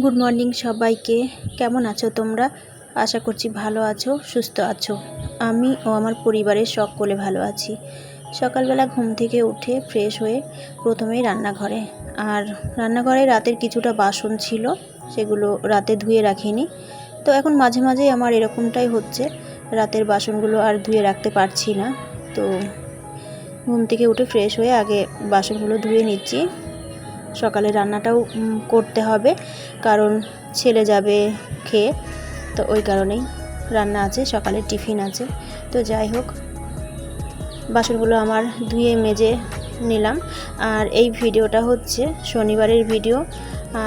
Good morning সবাইকে। কেমন আছো তোমরা? আশা করছি ভালো আছো, সুস্থ আছো। আমি ও আমার পরিবারের সকলে ভালো আছি। সকালবেলা ঘুম থেকে উঠে ফ্রেশ হয়ে প্রথমেই রান্নাঘরে, আর রান্নাঘরে রাতের কিছুটা বাসন ছিল, সেগুলো রাতে ধুয়ে রাখিনি। তো এখন মাঝে মাঝেই আমার এরকমটাই হচ্ছে, রাতের বাসনগুলো আর ধুয়ে রাখতে পারছি না। তো ঘুম থেকে উঠে ফ্রেশ হয়ে আগে বাসনগুলো ধুয়ে নিচ্ছি। সকালে রান্নাটাও করতে হবে, কারণ ছেলে যাবে খেয়ে, তো ওই কারণেই রান্না আছে, সকালে টিফিন আছে। তো যাই হোক, বাসনগুলো আমার ধুয়ে মেজে নিলাম। আর এই ভিডিওটা হচ্ছে শনিবারের ভিডিও,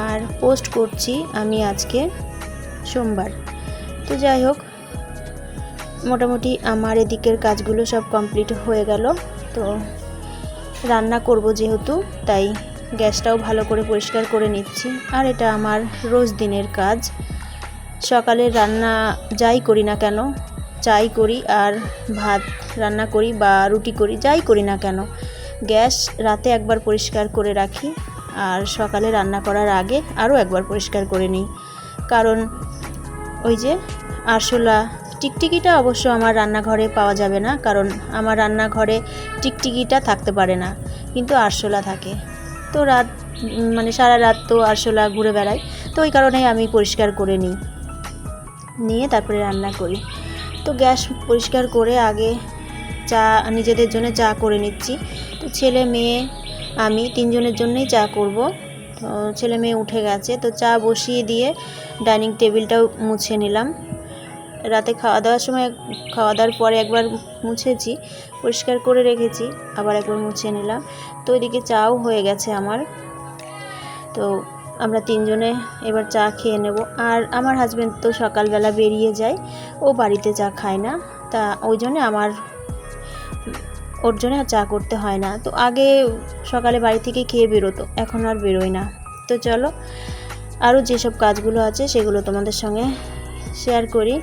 আর পোস্ট করছি আমি আজকে সোমবার। তো যাই হোক, মোটামুটি আমার এদিকের কাজগুলো সব কমপ্লিট হয়ে গেল। তো রান্না করব যেহেতু, তাই গ্যাসটাও ভালো করে পরিষ্কার করে নিচ্ছি। আর এটা আমার রোজ দিনের কাজ। সকালে রান্না যাই করি না কেন, চাই করি আর ভাত রান্না করি বা রুটি করি, যাই করি না কেন, গ্যাস রাতে একবার পরিষ্কার করে রাখি, আর সকালে রান্না করার আগে আরও একবার পরিষ্কার করে নিই। কারণ ওই যে আরশোলা, টিকটিকিটা অবশ্য আমার রান্নাঘরে পাওয়া যাবে না, কারণ আমার রান্নাঘরে টিকটিকিটা থাকতে পারে না, কিন্তু আরশোলা থাকে। তো সারা রাত তো আরশোলা ঘুরে বেড়ায়, তো ওই কারণেই আমি পরিষ্কার করে নিয়ে তারপরে রান্না করি। তো গ্যাস পরিষ্কার করে আগে চা, নিজেদের জন্য চা করে নিচ্ছি। তো ছেলে মেয়ে আমি তিনজনের জন্যই চা করব। তো ছেলে মেয়ে উঠে গেছে, তো চা বসিয়ে দিয়ে ডাইনিং টেবিলটাও মুছে নিলাম। রাতে খাওয়া দাওয়ার পরে একবার মুছেছি, পরিষ্কার করে রেখেছি, আবার একবার মুছে নিলাম। তো এদিকে চাও হয়ে গেছে আমার। তো আমরা তিনজনে এবার চা খেয়ে নেব। আর আমার হাজব্যান্ড তো সকালবেলা বেরিয়ে যায়, ও বাড়িতে চা খায় না, তা ওই জন্যে ওর জন্য চা করতে হয় না। তো আগে সকালে বাড়ি থেকে খেয়ে বেরোতো, এখন আর বেরোয় না। তো চলো, আরও যেসব কাজগুলো আছে সেগুলো তোমাদের সঙ্গে শেয়ার করি।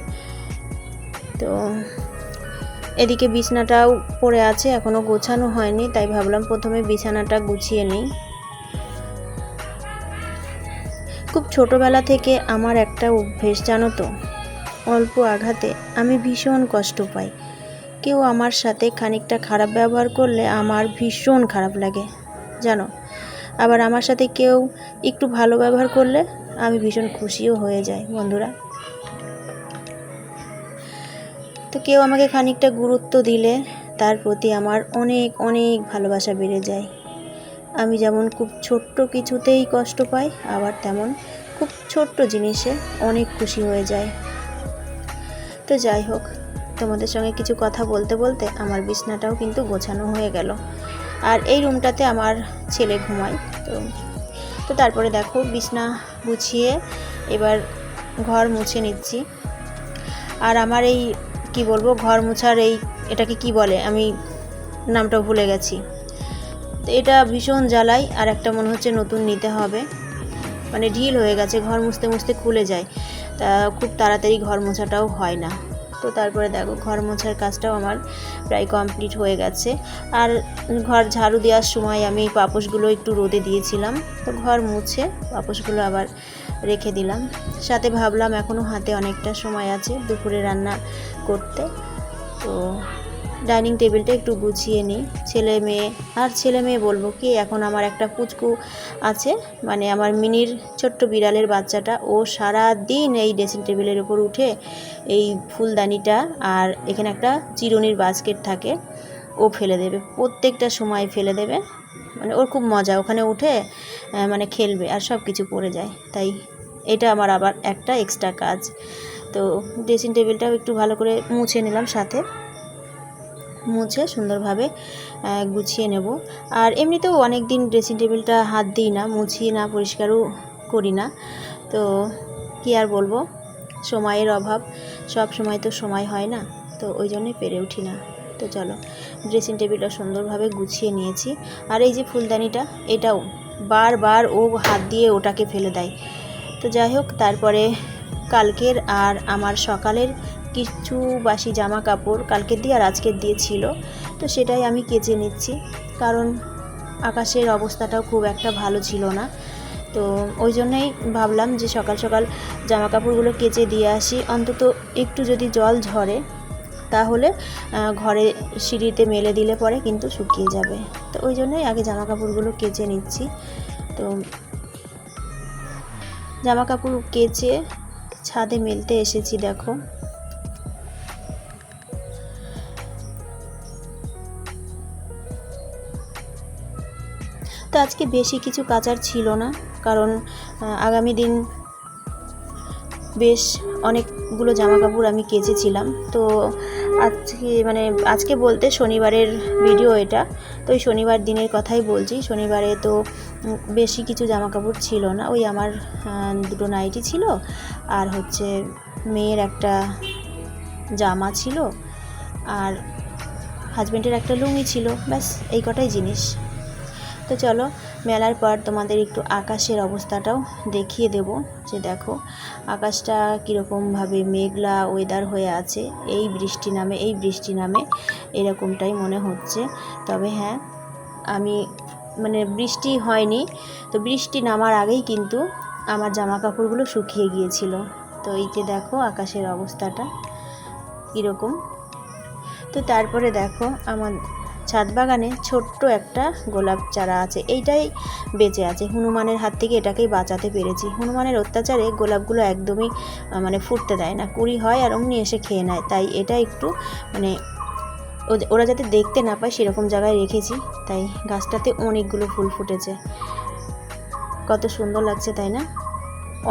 তো এদিকে বিছানাটাও পড়ে আছে, এখনও গোছানো হয়নি, তাই ভাবলাম প্রথমে বিছানাটা গুছিয়ে নিই। খুব ছোটোবেলা থেকে আমার একটা অভ্যেস, জানো তো, অল্প আঘাতে আমি ভীষণ কষ্ট পাই। কেউ আমার সাথে খানিকটা খারাপ ব্যবহার করলে আমার ভীষণ খারাপ লাগে, জানো। আবার আমার সাথে কেউ একটু ভালো ব্যবহার করলে আমি ভীষণ খুশিও হয়ে যাই, বন্ধুরা। তো কেউ আমাকে খানিকটা গুরুত্ব দিলে তার প্রতি আমার অনেক অনেক ভালোবাসা বেড়ে যায়। আমি যেমন খুব ছোট্ট কিছুতেই কষ্ট পাই, আবার তেমন খুব ছোট্ট জিনিসে অনেক খুশি হয়ে যায়। তো যাই হোক, তোমাদের সঙ্গে কিছু কথা বলতে বলতে আমার বিছনাটাও কিন্তু গোছানো হয়ে গেল। আর এই রুমটাতে আমার ছেলে ঘুমায়। তো তারপরে দেখো, বিছনা গুছিয়ে এবার ঘর মুছে নিচ্ছি। আর আমার এই কি বলবো, ঘর মোছার এটাকে কি বলে, আমি নামটা ভুলে গেছি। তো এটা ভীষণ জ্বালায়, আর একটা মনে হচ্ছে নতুন নিতে হবে, মানে ঢিল হয়ে গেছে, ঘর মুছতে মুছতে খুলে যায়, তা খুব তাড়াতাড়ি ঘর মোছাটাও হয় না। তো তারপরে দেখো, ঘর মোছার কাজটাও আমার প্রায় কমপ্লিট হয়ে গেছে। আর ঘর ঝাড়ু দেওয়ার সময় আমি পাপোশগুলো একটু রোদে দিয়েছিলাম, তো ঘর মুছে পাপোশগুলো আবার রেখে দিলাম। সাথে ভাবলাম এখনও হাতে অনেকটা সময় আছে দুপুরে রান্না করতে, তো ডাইনিং টেবিলটা একটু গুছিয়ে নিই। ছেলে মেয়ে বলবো কি, এখন আমার একটা পুচকু আছে, মানে আমার মিনির ছোট্ট বিড়ালের বাচ্চাটা, ও সারা দিন এই ড্রেসিং টেবিলের উপর উঠে এই ফুলদানিটা, আর এখানে একটা চিরুনির বাস্কেট থাকে, ও ফেলে দেবে, প্রত্যেকটা সময় ফেলে দেবে। মানে ওর খুব মজা, ওখানে উঠে মানে খেলবে আর সব কিছু পড়ে যায়। তাই এটা আমার আবার একটা এক্সট্রা কাজ। তো ড্রেসিং টেবিলটাও একটু ভালো করে মুছে নিলাম, সাথে মুছে সুন্দরভাবে গুছিয়ে নেব। আর এমনিতেও অনেক দিন ড্রেসিং টেবিলটা হাত দিই না, মুছি না, পরিষ্কারও করি না। তো কি আর বলবো, সময়ের অভাব, সব সময় তো সময় হয় না, তো ওই জন্যই পেরে উঠি না। তো চলো, ড্রেসিং টেবিলটা সুন্দরভাবে গুছিয়ে নিয়েছি। আর এই যে ফুলদানিটা, এটাও বারবার ও হাত দিয়ে ওটাকে ফেলে দেয়। তো যাই হোক, তারপরে কালকের আর আমার সকালের কিছু বাসি জামা কাপড় কালকের দিয়ে আর আজকের দিয়ে ছিল, তো সেটাই আমি কেচে নিচ্ছি। কারণ আকাশের অবস্থাটাও খুব একটা ভালো ছিল না, তো ওই জন্যই ভাবলাম যে সকাল সকাল জামা কাপড়গুলো কেচে দিয়ে আসি, অন্তত একটু যদি জল ঝরে তাহলে ঘরে সিঁড়িতে মেলে দিলে পরে কিন্তু শুকিয়ে যাবে। তো ওই জন্যই আগে জামা কাপড়গুলো কেচে নিচ্ছি। তো জামা কাপড় কেচে ছাদে মেলতে এসেছি। দেখো তো আজকে বেশি কিছু কাচার ছিল না, কারণ আগামী দিন বেশ অনেকগুলো জামা কাপড় আমি কেচেছিলাম। তো আজকে বলতে শনিবারের ভিডিও এটা, তো ওই শনিবার দিনের কথাই বলছি। শনিবারে তো বেশি কিছু জামা কাপড় ছিল না, ওই আমার দুটো নাইটি ছিল আর হচ্ছে মেয়ের একটা জামা ছিল আর হাজব্যান্ডের একটা লুঙ্গি ছিল, ব্যাস এই কটাই জিনিস। তো চলো মেলার পর তোমাদের একটু আকাশের অবস্থাটাও দেখিয়ে দেব, যে দেখো আকাশটা কীরকমভাবে মেঘলা ওয়েদার হয়ে আছে। এই বৃষ্টি নামে এরকমটাই মনে হচ্ছে। তবে হ্যাঁ, আমি বৃষ্টি হয়নি, তো বৃষ্টি নামার আগেই কিন্তু আমার জামা কাপড়গুলো শুকিয়ে গিয়েছিল। তো এই যে দেখো আকাশের অবস্থাটা কীরকম। তো তারপরে দেখো আমার ছাদ বাগানে ছোট্ট একটা গোলাপ চারা আছে, এইটাই বেঁচে আছে। হনুমানের হাত থেকে এটাকেই বাঁচাতে পেরেছি। হনুমানের অত্যাচারে গোলাপগুলো একদমই ফুটতে দেয় না, কুড়ি হয় আর অমনি এসে খেয়ে নেয়। তাই এটা একটু ওরা যাতে দেখতে না পায় সেরকম জায়গায় রেখেছি, তাই গাছটাতে অনেকগুলো ফুল ফুটেছে। কত সুন্দর লাগছে তাই না?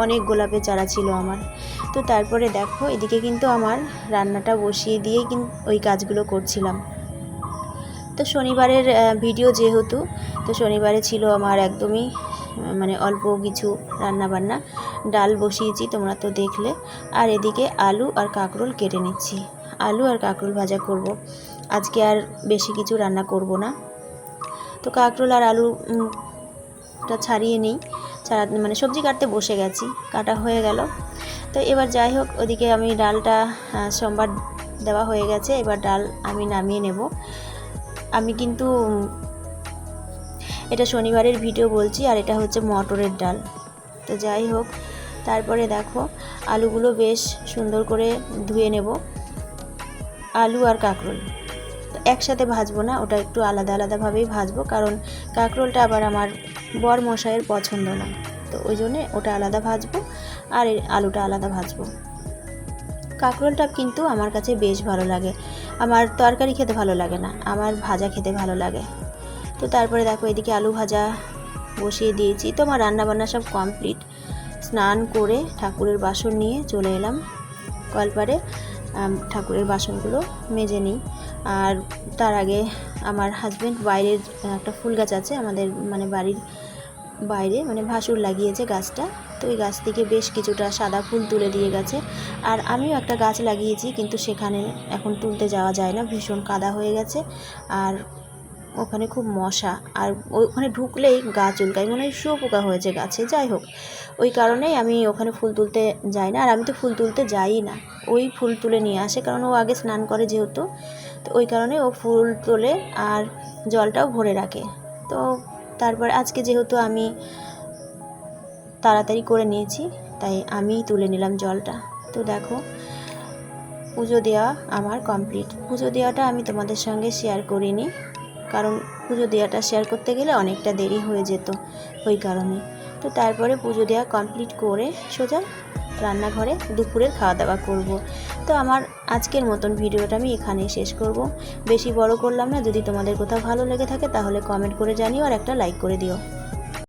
অনেক গোলাপের চারা ছিল আমার। তো তারপরে দেখো এদিকে কিন্তু আমার রান্নাটা বসিয়ে দিয়েই কিন্তু ওই কাজগুলো করছিলাম। তো শনিবারের ভিডিও যেহেতু, তো শনিবারে ছিল আমার একদমই অল্প কিছু রান্নাবান্না। ডাল বসিয়েছি তোমরা তো দেখলে, আর এদিকে আলু আর কাঁকরোল কেটে নিচ্ছি। আলু আর কাঁকরোল ভাজা করব, আজকে আর বেশি কিছু রান্না করব না। তো কাঁকরোল আর আলুটা ছাড়িয়ে নিই, সবজি কাটতে বসে গেছি, কাটা হয়ে গেল। তো এবার যাই হোক, ওদিকে আমি ডালটা সোমবার দেওয়া হয়ে গেছে, এবার ডাল আমি নামিয়ে নেব। আমি কিন্তু এটা শনিবারের ভিডিও বলছি, আর এটা হচ্ছে মটরের ডাল। তো যাই হোক, তারপরে দেখো আলুগুলো বেশ সুন্দর করে ধুয়ে নেব। আলু আর কাঁকরোল একসাথে ভাজবো না, ওটা একটু আলাদা আলাদাভাবেই ভাজবো, কারণ কাঁকরোলটা আবার আমার বর মশাইয়ের পছন্দ না। তো ওই জন্যে ওটা আলাদা ভাজবো আর আলুটা আলাদা ভাজবো। কাঁকরোলটা কিন্তু আমার কাছে বেশ ভালো লাগে, আমার তরকারি খেতে ভালো লাগে না, আমার ভাজা খেতে ভালো লাগে। তো তারপরে দেখো এদিকে আলু ভাজা বসিয়ে দিয়েছি। তো আমার রান্নাবান্না সব কমপ্লিট। স্নান করে ঠাকুরের বাসন নিয়ে চলে এলাম কলপারে, ঠাকুরের বাসনগুলো মেজে নিই। আর তার আগে আমার হাজব্যান্ড বাইরের একটা ফুল গাছ আছে আমাদের বাড়ির বাইরে, ভাসুর লাগিয়েছে গাছটা, তো ওই গাছ থেকে বেশ কিছুটা সাদা ফুল তুলে দিয়ে গেছে। আর আমিও একটা গাছ লাগিয়েছি, কিন্তু সেখানে এখন তুলতে যাওয়া যায় না, ভীষণ কাদা হয়ে গেছে, আর ওখানে খুব মশা, আর ওখানে ঢুকলেই গা চুলকায়, মনে হয় শুয়োপোকা হয়েছে গাছে। যাই হোক, ওই কারণেই আমি ওখানে ফুল তুলতে যাই না, আর আমি তো ফুল তুলতে যাই না, ওই ফুল তুলে নিয়ে আসে, কারণ ও আগে স্নান করে যেহেতু, তো ওই কারণে ও ফুল তোলে আর জলটাও ভরে রাখে। তো তারপর আজকে যেহেতু আমি তাড়াতাড়ি করে নিয়েছি, তাই আমিই তুলে নিলাম জলটা। তো দেখো পুজো দেওয়া আমার কমপ্লিট। পুজো দেওয়াটা আমি তোমাদের সঙ্গে শেয়ার করিনি, কারণ পুজো দেওয়াটা শেয়ার করতে গেলে অনেকটা দেরি হয়ে যেত, ওই কারণে। তো তারপরে পুজো দেওয়া কমপ্লিট করে সোজা রান্নাঘরে দুপুরের খাওয়া দাওয়া করব। তো আমার আজকের মতন ভিডিওটা আমি এখানেই শেষ করব, বেশি বড় করলাম না। যদি তোমাদের কোথাও ভালো লেগে থাকে তাহলে কমেন্ট করে জানিও আর একটা লাইক করে দিও।